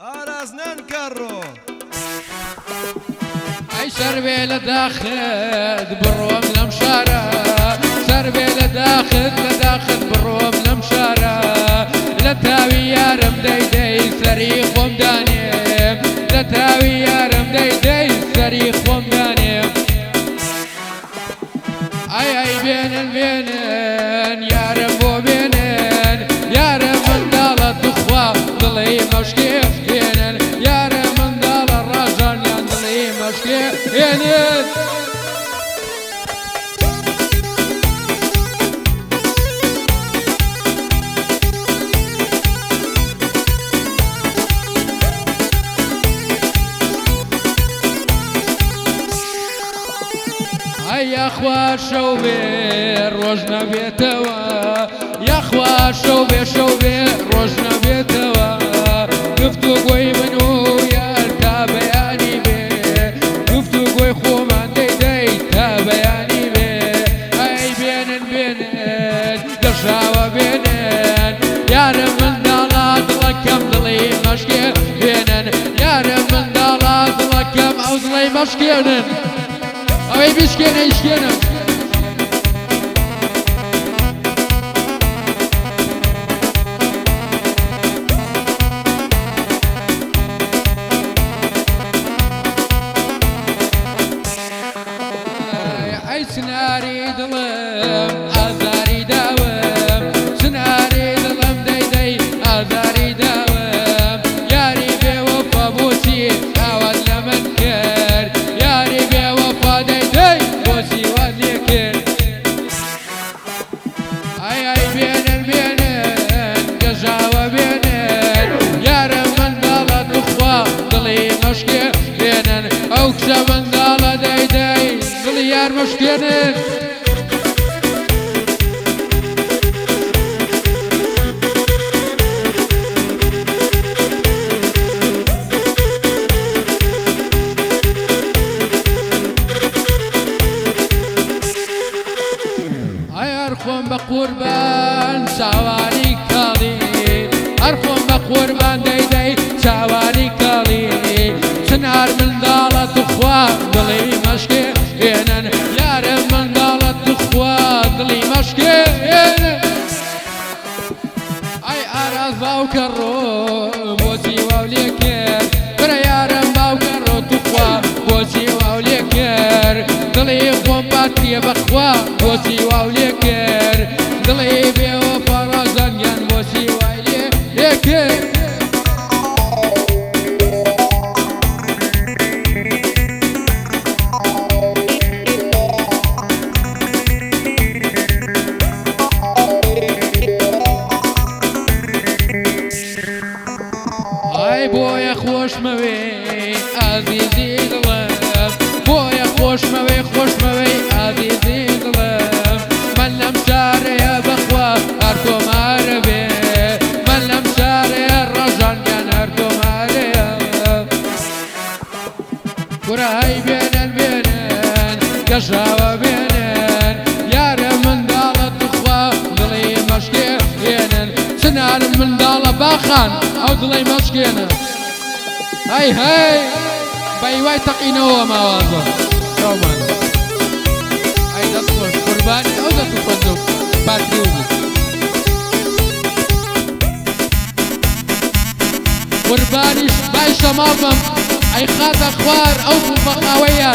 ئارازنان کەڕۆ ئەی سەربێ لە داخت بڕۆم لەم شارە سەربێ لە داخت بڕۆم لەم شارە لە تاوی یارم دەیدەی سەری خۆم دانێم لە تاوی یارم دەیدەی سەری خۆم دانێم ئەی بێنن بێنن یارم بۆ بێنن یارم منداڵە توخوا دڵی مەشکێ بێنن یارم منداڵە ڕاژانیان دڵی مەشکێ بێنن یاخوا شەو بێ ڕۆژ نەبێتەوە یاخوا شەو بێ ڕۆژ نەبێتەوە گفتوگۆی من و یار تا بەیانی بێ گفتوگۆی خۆمان دەیدەی تا بەیانی بێ ئەی بێنن بێنن دەشاوە بێنن یارە منداڵە دڵەکەم دڵی مەشکێ بێنن یارە منداڵە دڵەکەم ئەو دڵی مەشکێنن ئەوەی بشکێنە ئیشکێنە ئەی سناری دڵم ئازاری داوم سناری دڵم دەیدەی ئازاری داوم یاری بێوەفا بۆچی ئاوات لە من کرد یاری بێوەفا دەیدەی بۆچی وات لێ کرد ئەی بێنن بێنن گەژاوە بێنن یارە منداڵە توخوا دڵی مەشکێ بێنن ئەو کچە منداڵە دەیدەی دڵی یار مەشکێنن خۆم بە قوربان چاوانی کاڵی هەر خۆم بە قوربان دەیدەی چاوانی کاڵی چنار منداڵە توخوا دڵی مەشکێ بێنن یارە منداڵە توخوا دڵی مەشکێ بێنن ئەی ئاراز باوکە ڕۆ بۆچی واو لێ کرد برە یارم باوکە ڕۆ توخوا بۆچی واو لێ کرد دڵی خۆم باتریە بەخوا بۆچی واو لێ کرد دڵی بێوەفا ڕازانیان بۆچی وای لێ کرد ئای بۆیە خۆشمەوێ ئازیزی دڵم بۆیە خۆشمەوەی ئازیزی دڵم من لەم شارەیە بەخوا هەر تۆمارە بێ من لەم شارەیە ڕەژانیان هەر تۆمارەیە گورە هەی بێنن بێنن گەژاوە بێنن یارە منداڵە توخوا دڵی مەشکێ بێنن چنانم منداڵە باخان ئەو دڵی مەشکێنە هەی بەیوای تەقینەوە ماوازە ڕۆمان ئەی دەست خۆش قوربانی ئەو دەست خۆش باتری و بوو قوربانیش بای شەماڵ بم ئەی خاتە خوار ئەو بوو بەخاوەیە